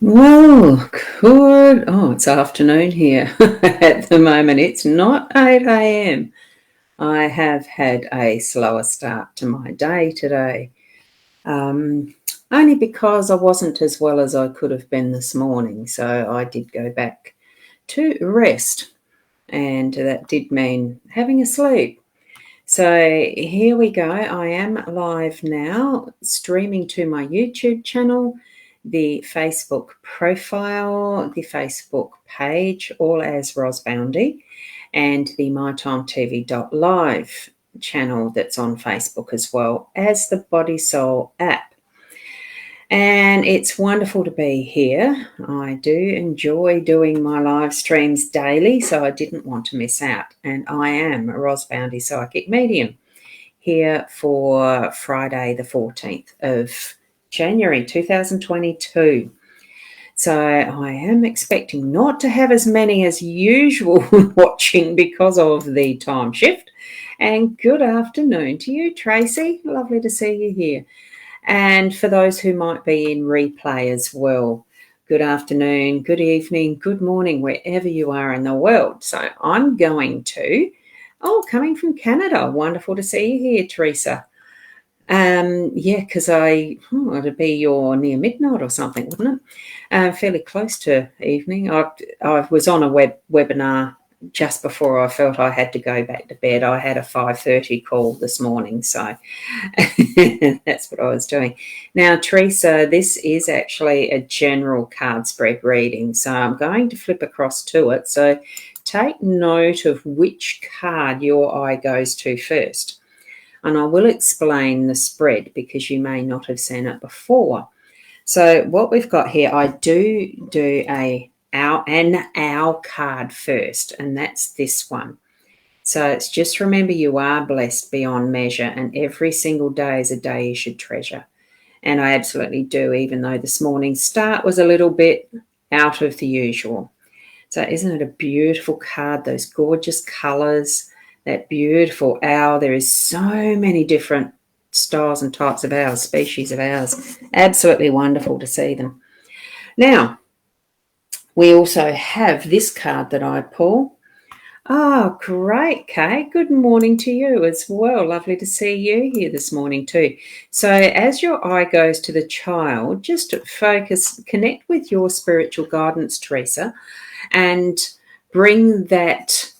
Well, it's afternoon here at the moment. It's not 8 a.m. I have had a slower start to my day today, only because I wasn't as well as I could have been this morning. So I did go back to rest, and that did mean having a sleep. So here we go. I am live now, streaming to my YouTube channel, the Facebook profile, the Facebook page, all as Ros Boundy, and the mytimetv.live channel that's on Facebook, as well as the Body Soul app. And it's wonderful to be here. I do enjoy doing my live streams daily, so I didn't want to miss out. And I am a Ros Boundy Psychic Medium here for Friday the 14th of January 2022. So I am expecting not to have as many as usual watching because of the time shift. And good afternoon to you, Tracy. Lovely to see you here. And for those who might be in replay as well, good afternoon, good evening, good morning, wherever you are in the world. So I'm going to, coming from Canada. Wonderful to see you here, Teresa. Because it'd be your near midnight or something, wouldn't it? Fairly close to evening. I was on a webinar just before I felt I had to go back to bed. I had a 5:30 call this morning, so that's what I was doing. Now, Teresa, this is actually a general card spread reading, so I'm going to flip across to it. So take note of which card your eye goes to first. And I will explain the spread because you may not have seen it before. So what we've got here, I do an owl card first, and that's this one. So it's just remember you are blessed beyond measure, and every single day is a day you should treasure. And I absolutely do, even though this morning's start was a little bit out of the usual. So isn't it a beautiful card? Those gorgeous colours, that beautiful owl. There is so many different styles and types of owls, species of owls. Absolutely wonderful to see them. Now, we also have this card that I pull. Oh, great, Kay. Good morning to you as well. Lovely to see you here this morning too. So as your eye goes to the child, just focus, connect with your spiritual guidance, Teresa, and bring that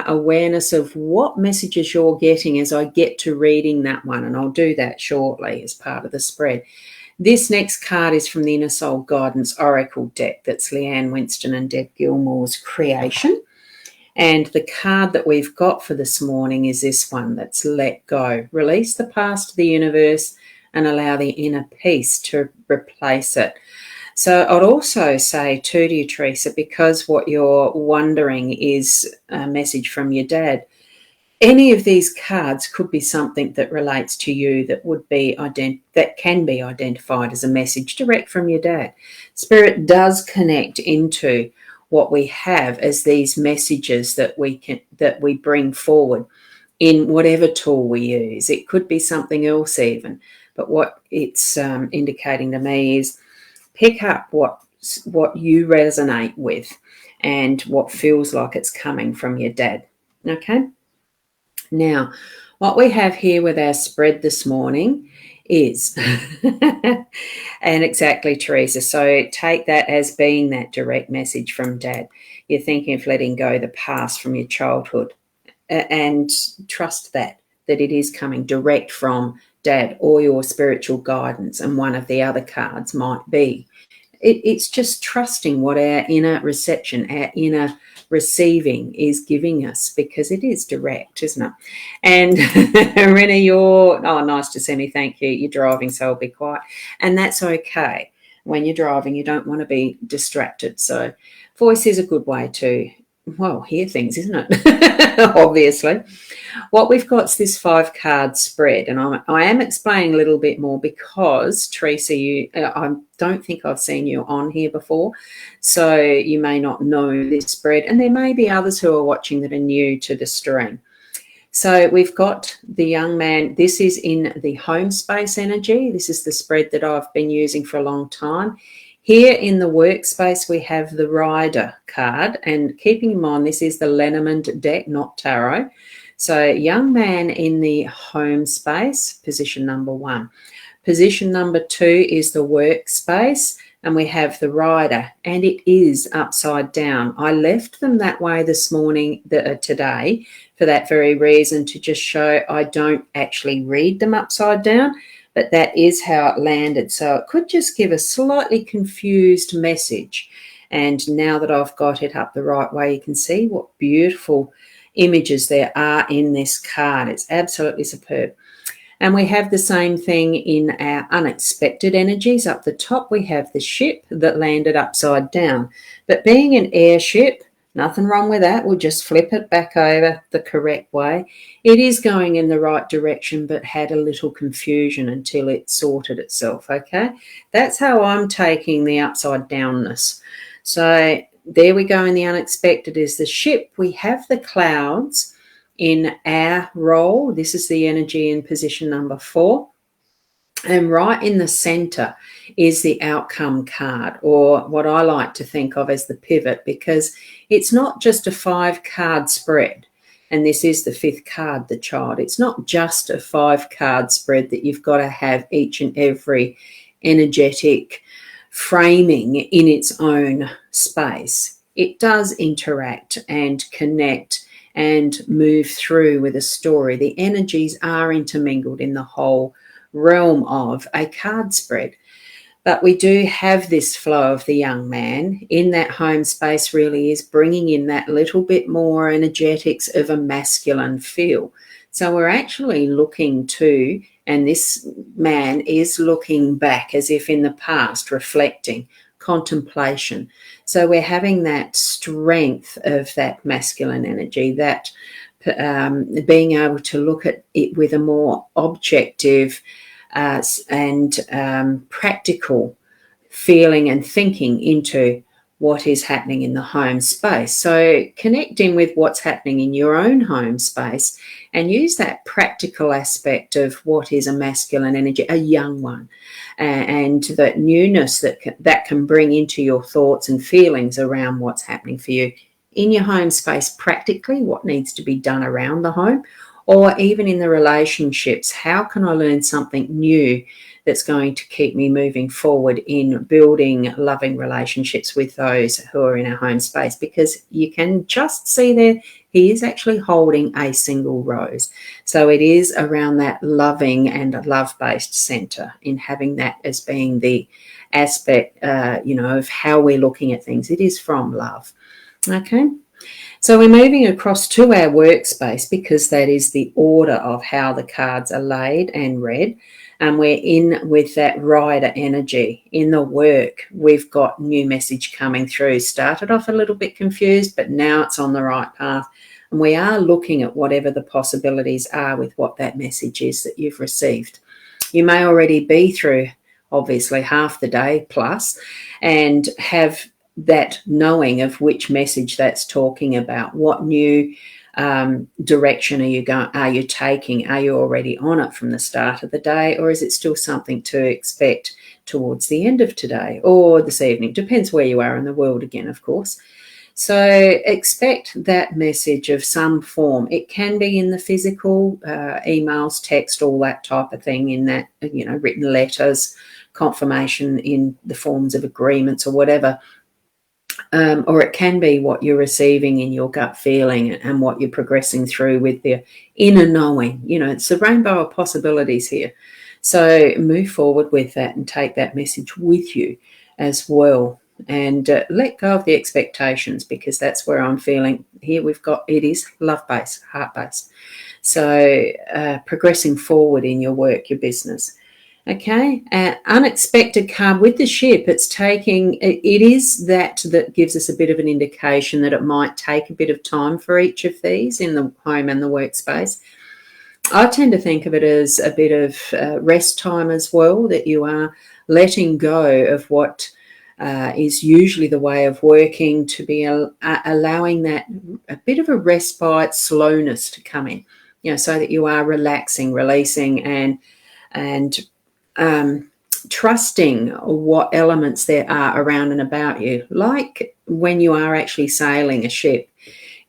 awareness of what messages you're getting as I get to reading that one, and I'll do that shortly as part of the spread. This next card is from the Inner Soul Guidance Oracle deck. That's Leanne Winston and Deb Gilmore's creation. And the card that we've got for this morning is this one, that's Let Go. Release the past to the universe and allow the inner peace to replace it. So I'd also say to you, Teresa, because what you're wondering is a message from your dad, any of these cards could be something that relates to you that would be that can be identified as a message direct from your dad. Spirit does connect into what we have as these messages that we bring forward in whatever tool we use. It could be something else even, but what it's indicating to me is pick up what you resonate with and what feels like it's coming from your dad. Okay? Now, what we have here with our spread this morning is, and exactly, Teresa, so take that as being that direct message from Dad. You're thinking of letting go the past from your childhood and trust that it is coming direct from Dad or your spiritual guidance, and one of the other cards might be. It's just trusting what our inner reception, our inner receiving is giving us, because it is direct, isn't it? And Rena, nice to see me, thank you. You're driving, so I'll be quiet. And that's okay. When you're driving, you don't want to be distracted. So voice is a good way to, hear things, isn't it? Obviously. What we've got is this 5-card spread, and I am explaining a little bit more because, Teresa, I don't think I've seen you on here before, so you may not know this spread, and there may be others who are watching that are new to the stream. So we've got the young man. This is in the home space energy. This is the spread that I've been using for a long time. Here in the workspace, we have the Rider card, and keeping in mind this is the LENORMAND deck, not tarot. So young man in the home space, position number 1. Position number 2 is the workspace, and we have the Rider, and it is upside down. I left them that way this morning, today, for that very reason, to just show I don't actually read them upside down, but that is how it landed. So it could just give a slightly confused message. And now that I've got it up the right way, you can see what beautiful images there are in this card. It's absolutely superb. And we have the same thing in our unexpected energies. Up the top, we have the ship that landed upside down. But being an airship, nothing wrong with that. We'll just flip it back over the correct way. It is going in the right direction, but had a little confusion until it sorted itself, okay? That's how I'm taking the upside downness. So there we go. In the unexpected is the ship. We have the clouds in our role. This is the energy in position number 4. And right in the center is the outcome card, or what I like to think of as the pivot, because it's not just a 5-card spread. And this is the 5th card, the Child. It's not just a 5-card spread that you've got to have each and every energetic framing in its own space. It does interact and connect and move through with a story. The energies are intermingled in the whole realm of a card spread. But we do have this flow of the young man in that home space, really is bringing in that little bit more energetics of a masculine feel. So we're actually looking to, and this man is looking back as if in the past, reflecting, contemplation. So we're having that strength of that masculine energy, that being able to look at it with a more objective and practical feeling and thinking into what is happening in the home space. So connecting with what's happening in your own home space and use that practical aspect of what is a masculine energy, a young one, and that newness that can bring into your thoughts and feelings around what's happening for you in your home space, practically what needs to be done around the home, or even in the relationships. How can I learn something new that's going to keep me moving forward in building loving relationships with those who are in our home space? Because you can just see there, he is actually holding a single rose. So it is around that loving and love-based center, in having that as being the aspect, of how we're looking at things. It is from love. Okay. So we're moving across to our workspace, because that is the order of how the cards are laid and read. And we're in with that Rider energy. In the work, we've got new message coming through. Started off a little bit confused, but now it's on the right path. And we are looking at whatever the possibilities are with what that message is that you've received. You may already be through, obviously, half the day plus, and have that knowing of which message that's talking about. What new direction are you taking? Are you already on it from the start of the day, or is it still something to expect towards the end of today or this evening? Depends where you are in the world again, of course. So expect that message of some form. It can be in the physical, emails, text, all that type of thing, in that, written letters, confirmation in the forms of agreements or whatever. Or it can be what you're receiving in your gut feeling and what you're progressing through with the inner knowing. It's a rainbow of possibilities here. So move forward with that and take that message with you as well. And let go of the expectations, because that's where I'm feeling here. It is love-based, heart-based. So progressing forward in your work, your business. Okay, unexpected card with the ship. It is that gives us a bit of an indication that it might take a bit of time for each of these in the home and the workspace. I tend to think of it as a bit of rest time as well, that you are letting go of what is usually the way of working, to be allowing that a bit of a respite, slowness to come in, so that you are relaxing, releasing, and trusting what elements there are around and about you. Like when you are actually sailing a ship,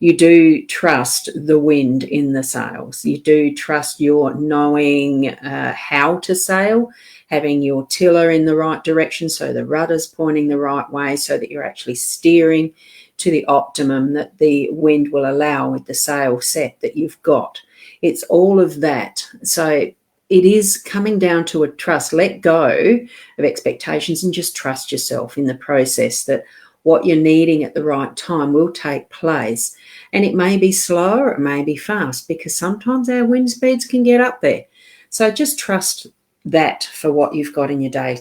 you do trust the wind in the sails. You do trust your knowing how to sail, having your tiller in the right direction, so the rudder's pointing the right way, so that you're actually steering to the optimum that the wind will allow with the sail set that you've got. It's all of that. So it is coming down to a trust. Let go of expectations and just trust yourself in the process, that what you're needing at the right time will take place. And it may be slow or it may be fast, because sometimes our wind speeds can get up there. So just trust that for what you've got in your day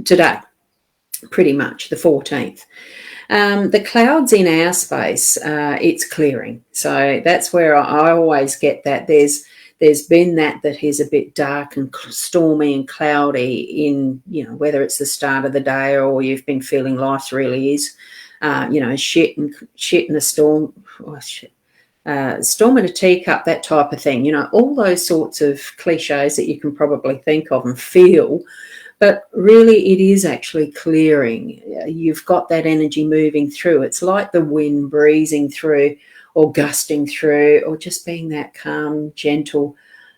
today, pretty much the 14th. The clouds in our space, it's clearing. So that's where I always get that. There's been that is a bit dark and stormy and cloudy in, whether it's the start of the day or you've been feeling life really is, shit and a storm. Oh, shit. Storm in a teacup, that type of thing, all those sorts of cliches that you can probably think of and feel. But really, it is actually clearing. You've got that energy moving through. It's like the wind breezing through or gusting through, or just being that calm, gentle,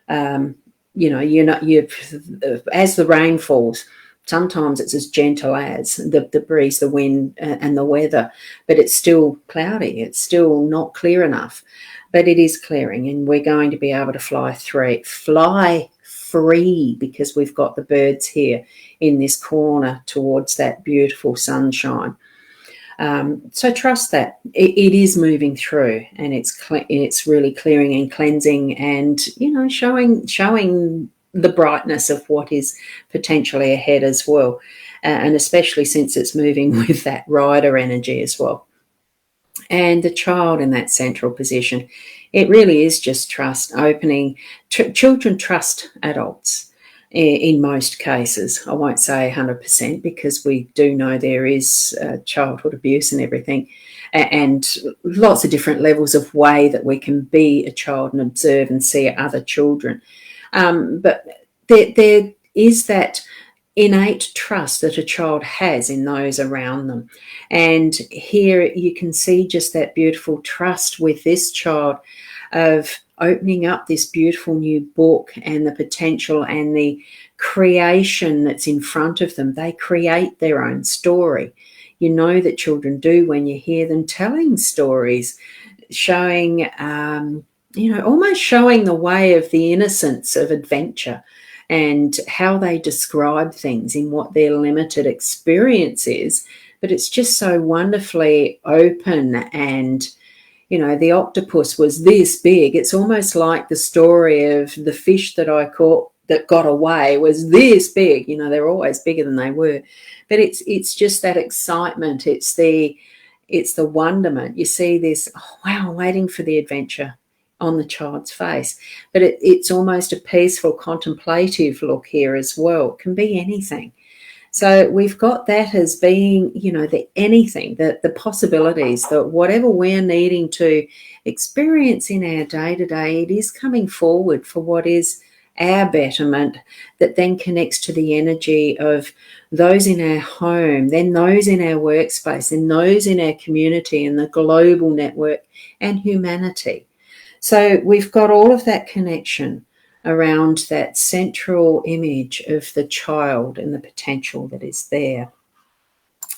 as the rain falls, sometimes it's as gentle as the breeze, the wind, and the weather, but it's still cloudy. It's still not clear enough, but it is clearing, and we're going to be able to fly free, because we've got the birds here in this corner towards that beautiful sunshine. So trust that it is moving through, and it's really clearing and cleansing, and showing the brightness of what is potentially ahead as well, and especially since it's moving with that rider energy as well. And the child in that central position, it really is just trust, opening. Children trust adults in most cases. I won't say 100%, because we do know there is childhood abuse and everything, and lots of different levels of way that we can be a child and observe and see other children. But there is that innate trust that a child has in those around them. And here you can see just that beautiful trust with this child of opening up this beautiful new book and the potential and the creation that's in front of them. They create their own story. You know that children do when you hear them telling stories, showing, almost showing the way of the innocence of adventure, and how they describe things in what their limited experience is. But it's just so wonderfully open, and the octopus was this big. It's almost like the story of the fish that I caught that got away was this big. They're always bigger than they were. But it's just that excitement. It's the wonderment. You see this, oh, wow, waiting for the adventure on the child's face. But it's almost a peaceful, contemplative look here as well. It can be anything. So we've got that as being, the anything, the possibilities, that whatever we're needing to experience in our day-to-day, it is coming forward for what is our betterment, that then connects to the energy of those in our home, then those in our workspace, then those in our community and the global network and humanity. So we've got all of that connection around that central image of the child and the potential that is there.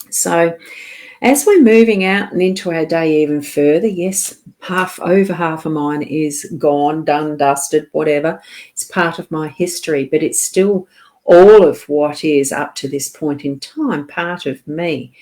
So as we're moving out and into our day even further, yes, over half of mine is gone, done, dusted, whatever. It's part of my history, but it's still all of what is up to this point in time, part of me.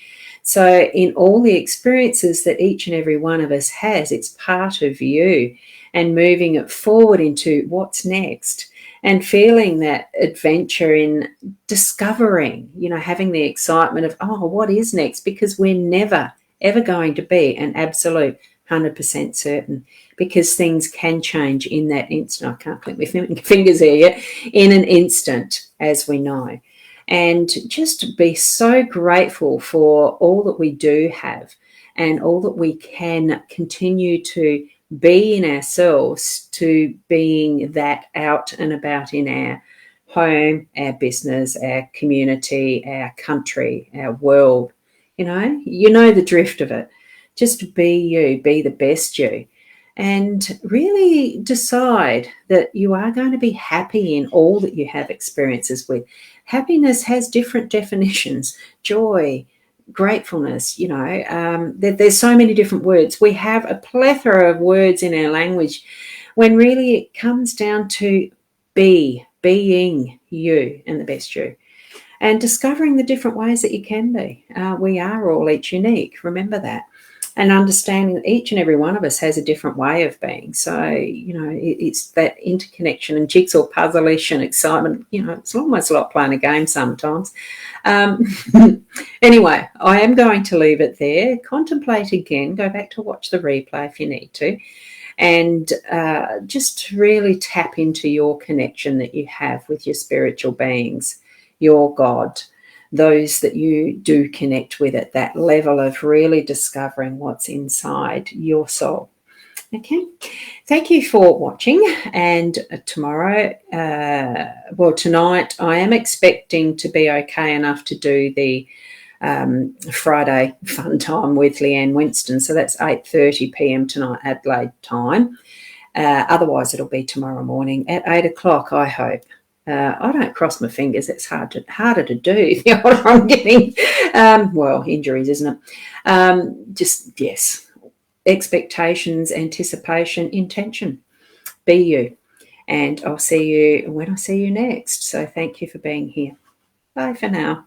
So in all the experiences that each and every one of us has, it's part of you, and moving it forward into what's next, and feeling that adventure in discovering, having the excitement of, oh, what is next? Because we're never, ever going to be an absolute 100% certain, because things can change in that instant. I can't click my fingers here yet. In an instant, as we know. And just be so grateful for all that we do have, and all that we can continue to be in ourselves, to being that out and about in our home, our business, our community, our country, our world. You know the drift of it. Just be you, be the best you, and really decide that you are going to be happy in all that you have experiences with. Happiness has different definitions. Joy, gratefulness, there's so many different words. We have a plethora of words in our language when really it comes down to being you and the best you, and discovering the different ways that you can be. We are all each unique, remember that, and understanding that each and every one of us has a different way of being. So, it's that interconnection and jigsaw puzzle-ish and excitement. It's almost like playing a game sometimes. Anyway, I am going to leave it there. Contemplate again. Go back to watch the replay if you need to. And just really tap into your connection that you have with your spiritual beings, your God, those that you do connect with at that level of really discovering what's inside your soul. Okay, thank you for watching. And tomorrow, tonight, I am expecting to be okay enough to do the Friday fun time with Leanne Winston. So that's 8:30 p.m. tonight, Adelaide time. Otherwise, it'll be tomorrow morning at 8 o'clock, I hope. I don't cross my fingers. It's harder to do the older I'm getting. Injuries, isn't it? Yes. Expectations, anticipation, intention. Be you. And I'll see you when I see you next. So thank you for being here. Bye for now.